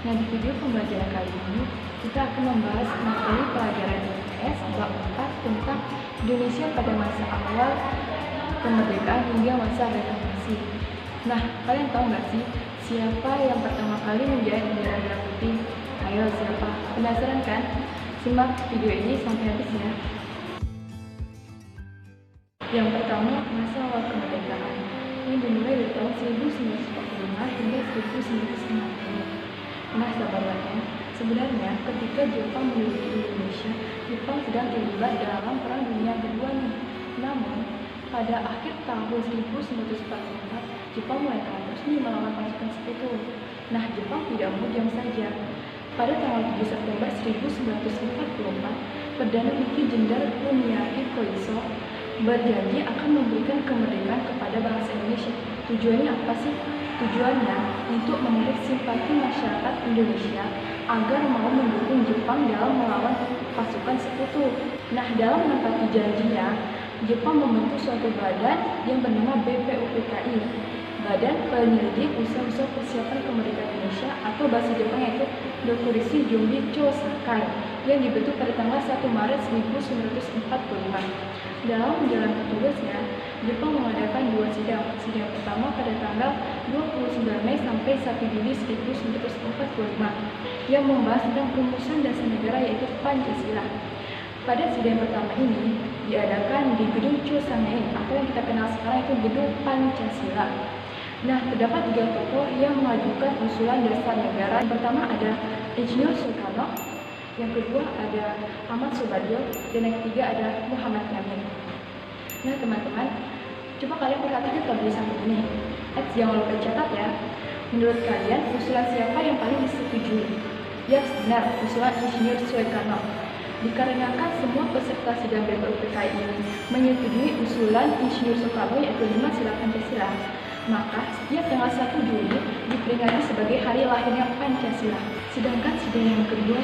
Nah, di video pembelajaran kali ini, kita akan membahas materi pelajaran IPS bab 4 tentang Indonesia pada masa awal kemerdekaan hingga masa reformasi. Nah, kalian tahu nggak sih siapa yang pertama kali menjahit bendera merah putih? Ayo, siapa? Penasaran kan? Simak video ini sampai habis ya. Yang pertama, masa awal kemerdekaan. Ini dimulai dari tahun 1945 hingga 1960. Nah, sahabatnya, sebenarnya ketika Jepang menduduki Indonesia, Jepang sedang terlibat dalam Perang Dunia Kedua nih. Namun, pada akhir tahun 1944, Jepang mulai kalah resmi melawan pasukan Sekutu. Nah, Jepang tidak mau diam saja. Pada tanggal 7 September 1944, Perdana Menteri Jenderal Kuniaki Koiso berjanji akan memberikan kemerdekaan kepada bangsa Indonesia. Tujuannya apa sih? Tujuannya untuk menarik simpati masyarakat Indonesia agar mau mendukung Jepang dalam melawan pasukan Sekutu. Nah, dalam menepati janjinya, Jepang membentuk suatu badan yang bernama BPUPKI, Badan Penyelidik Usaha-Usaha Persiapan Kemerdekaan Indonesia, atau bahasa Jepang yaitu Dokuritsu Jumbi Chosakai, yang dibentuk pada tanggal 1 Maret 1945. Dalam menjalankan tugasnya, Jepang mengadakan dua sidang. Sidang pertama pada tanggal 29 Mei sampai 1 Juli 1945 yang membahas tentang rumusan dasar negara yaitu Pancasila. Pada sidang pertama ini diadakan di Gedung Chosamein atau yang kita kenal sekarang itu Gedung Pancasila. Nah, terdapat 3 tokoh yang mengajukan usulan dasar negara. Yang pertama ada Insinyur Soekarno, yang kedua ada Ahmad Soebarjo, dan yang ketiga ada Muhammad Yamin. Nah, teman-teman, coba kalian perhatikan tulisan ini. Jangan lupa catat ya. Menurut kalian, usulan siapa yang paling disetujui? Ya, benar, usulan Insinyur Soekarno. Dikarenakan semua peserta sidang BPUPKI ini menyetujui usulan Insinyur Soekarno yaitu 5 sila Pancasila, maka setiap tanggal 1 Juli diperingati sebagai hari lahirnya Pancasila. Sedangkan sidang yang kedua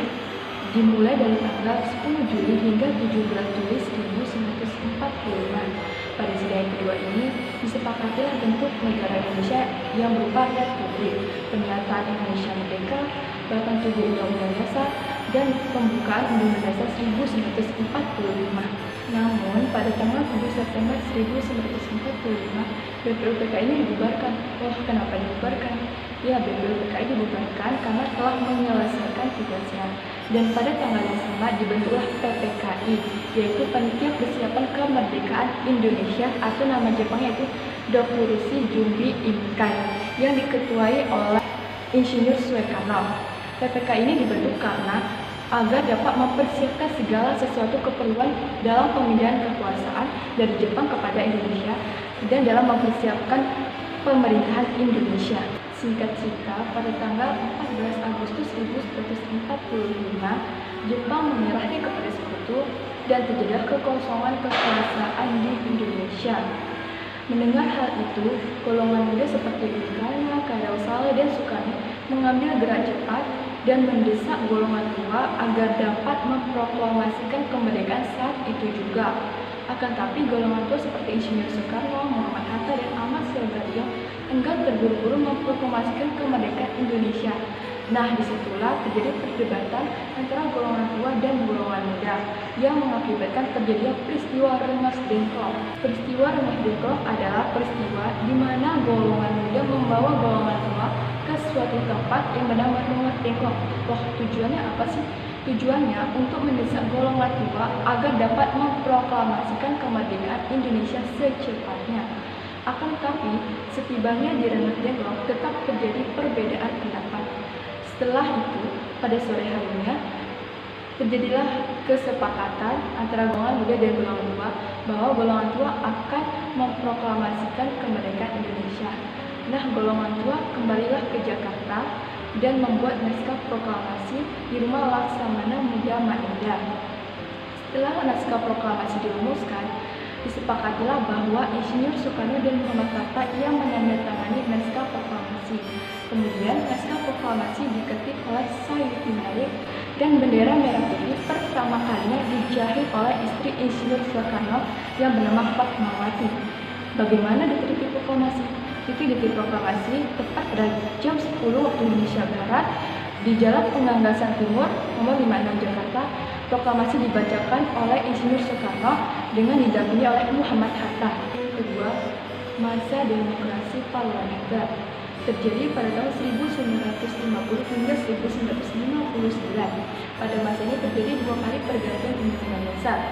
dimulai dari tanggal 10 Juli hingga 17 Juli 1945. Pada sidang yang kedua ini disepakatilah bentuk negara Indonesia yang berupa republik, pernyataan Indonesia merdeka, bahkan tubuh Undang-Undang Dasar, dan pembukaan Undang-Undang Dasar 1945. Namun, pada tanggal 7 September 1945, BPUPKI ini dibubarkan. Wah, kenapa dibubarkan? Ya, BPUPKI dibubarkan karena telah menyelesaikan tugasnya. Dan pada tanggal yang sama dibentuklah PPKI, yaitu Panitia Persiapan Kemerdekaan Indonesia atau nama Jepangnya yaitu Dokuritsu Jumbi Imkai, yang diketuai oleh Insinyur Soekarno. PPKI ini dibentuk karena agar dapat mempersiapkan segala sesuatu keperluan dalam pemindahan kekuasaan dari Jepang kepada Indonesia dan dalam mempersiapkan pemerintahan Indonesia. Singkat cerita, pada tanggal 14 Agustus 1945, Jepang menyerah kepada Sekutu dan terjadilah kekosongan kekuasaan di Indonesia. Mendengar hal itu, golongan muda seperti Bung Karno, Karel Saleh, dan Soekarno mengambil gerak cepat dan mendesak golongan tua agar dapat memproklamasikan kemerdekaan saat itu juga. Akan tapi golongan tua seperti Insinyur Soekarno, Muhammad Hatta, dan Ahmad Soebarjo enggan terburu-buru memproklamasikan kemerdekaan Indonesia. Nah, disitulah terjadi perdebatan antara golongan tua dan golongan muda yang mengakibatkan terjadinya peristiwa Rengas Dengklok. Peristiwa Rengas Dengklok adalah peristiwa di mana golongan muda membawa golongan tua ke suatu tempat yang bernama Rengas Dengklok. Wah, tujuannya apa sih? Tujuannya untuk mendesak golongan tua agar dapat memproklamasikan kemerdekaan Indonesia secepatnya. Akan tetapi, setibanya di Rengas Dengklok tetap terjadi perbedaan pendapat. Setelah itu, pada sore harinya, terjadilah kesepakatan antara golongan muda dan golongan tua bahwa golongan tua akan memproklamasikan kemerdekaan Indonesia. Nah, golongan tua kembalilah ke Jakarta dan membuat naskah proklamasi di rumah Laksamana Muda Mainda. Setelah naskah proklamasi dirumuskan, disepakatilah bahwa Insinyur Soekarno dan Muhammad Hatta yang menandatangani naskah proklamasi. Kemudian naskah proklamasi diketik oleh Sayuti Malik dan bendera merah putih pertama kalinya dijahit oleh istri Insinyur Soekarno yang bernama Fatmawati. Bagaimana diterima proklamasi? Itu diterima proklamasi tepat pada jam 10 waktu Indonesia Barat Di Jalan Penganggasan Timur, nomor 56 Jakarta, proklamasi dibacakan oleh Insinyur Soekarno dengan didampingi oleh Muhammad Hatta. Kedua, masa demokrasi parlementer terjadi pada tahun 1950 hingga 1959. Pada masa ini terjadi 2 kali pergantian Undang-Undang Dasar.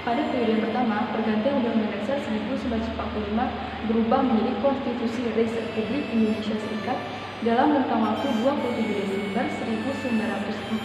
Pada periode yang pertama, pergantian Undang-Undang Dasar 1945 berubah menjadi Konstitusi Republik Indonesia Serikat dalam rentang waktu 27 Desember 1949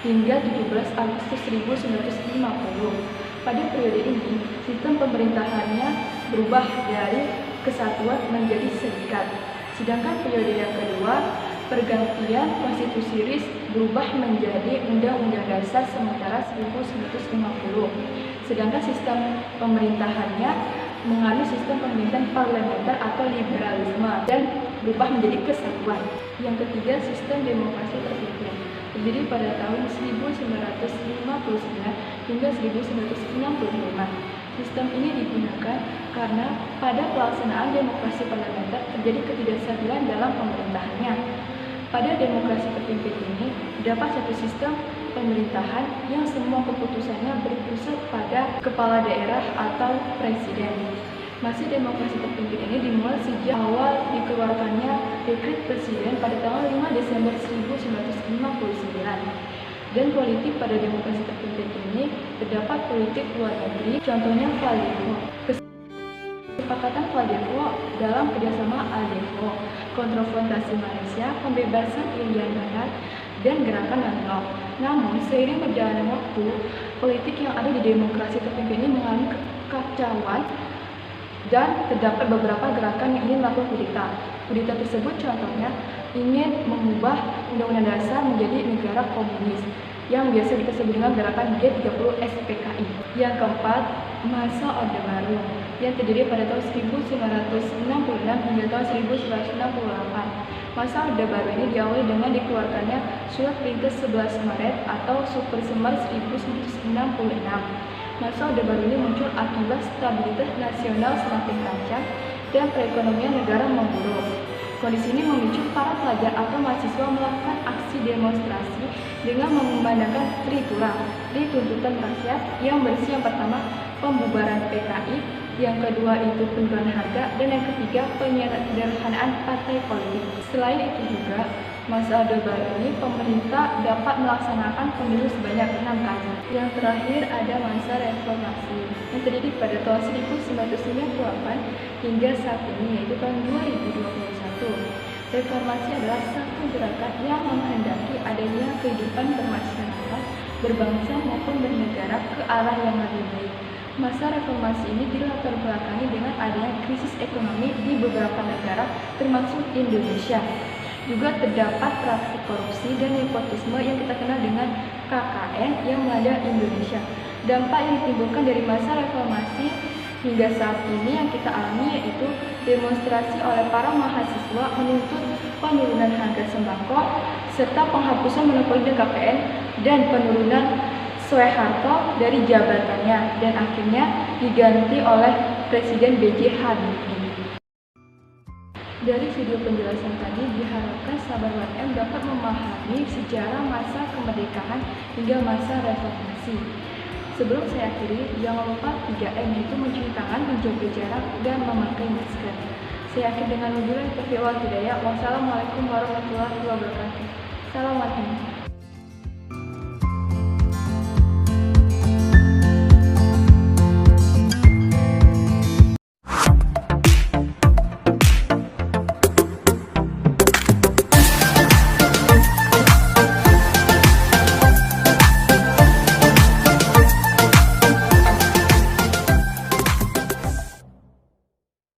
hingga 17 Agustus 1950. Pada periode ini, sistem pemerintahannya berubah dari kesatuan menjadi serikat. Sedangkan periode yang kedua, pergantian Konstitusi RIS berubah menjadi Undang-Undang Dasar sementara 1950. Sedangkan sistem pemerintahannya menganut sistem pemerintahan parlementer atau liberalisme dan berubah menjadi kesatuan. Yang ketiga, sistem demokrasi terpimpin terdiri pada tahun 1959 hingga 1965. Sistem ini digunakan karena pada pelaksanaan demokrasi parlementer terjadi ketidakstabilan dalam pemerintahannya. Pada demokrasi terpimpin ini, dapat satu sistem pemerintahan yang semua keputusannya berpusat pada kepala daerah atau presiden. Masih demokrasi terpimpin ini dimulai sejak awal dikeluarkannya dekret presiden pada tanggal 5 Desember 1959. Dan politik pada demokrasi terpimpin ini terdapat politik luar negeri, contohnya Valdevo. Kesepakatan Valdevo dalam kerjasama Aldevo, konfrontasi Malaysia, pembebasan Irian Barat, dan gerakan non-blok. Namun, seiring berjalannya waktu, politik yang ada di demokrasi terpimpin ini mengalami kekacauan dan terdapat beberapa gerakan yang ingin melakukan kudeta. Kudeta tersebut contohnya ingin mengubah Undang-Undang Dasar menjadi negara komunis yang biasa kita sebut dengan gerakan G30 SPKI. Yang keempat, masa Orde Baru yang terjadi pada tahun 1966 hingga tahun 1968. Masa Orde Baru ini diawali dengan dikeluarkannya Surat Perintah 11 Maret atau Supersemar 1966. Masa Orde Baru ini muncul akibat stabilitas nasional semakin rancang dan perekonomian negara memburuk. Kondisi ini memicu para pelajar atau mahasiswa melakukan aksi demonstrasi dengan mengumandangkan Tritura, tuntutan rakyat, yang berisi yang pertama pembubaran PKI, yang kedua itu penurunan harga, dan yang ketiga penyederhanaan partai politik. Selain itu juga, masa Orde Baru ini pemerintah dapat melaksanakan pemilu sebanyak 6 kali. Yang terakhir ada masa reformasi yang terjadi pada tahun 1998 hingga saat ini, yaitu tahun 2021. Reformasi adalah satu gerakan yang menghendaki adanya kehidupan bermasyarakat, berbangsa maupun bernegara ke arah yang lebih baik. Masa reformasi ini dilatar belakangi dengan adanya krisis ekonomi di beberapa negara termasuk Indonesia. Juga terdapat praktik korupsi dan nepotisme yang kita kenal dengan KKN yang melanda Indonesia. Dampak yang ditimbulkan dari masa reformasi hingga saat ini yang kita alami yaitu demonstrasi oleh para mahasiswa menuntut penurunan harga sembako serta penghapusan monopoli KKN dan penurunan Soeharto dari jabatannya dan akhirnya diganti oleh Presiden B.J. Habibie. Dari video penjelasan tadi diharapkan sahabat WM dapat memahami sejarah masa kemerdekaan hingga masa reformasi. Sebelum saya akhiri, jangan lupa 3M, yaitu mencuci tangan, menjaga jarak, dan memakai masker. Saya akhiri dengan wabillahi taufiq wal hidayah. Wassalamualaikum warahmatullahi wabarakatuh. Salam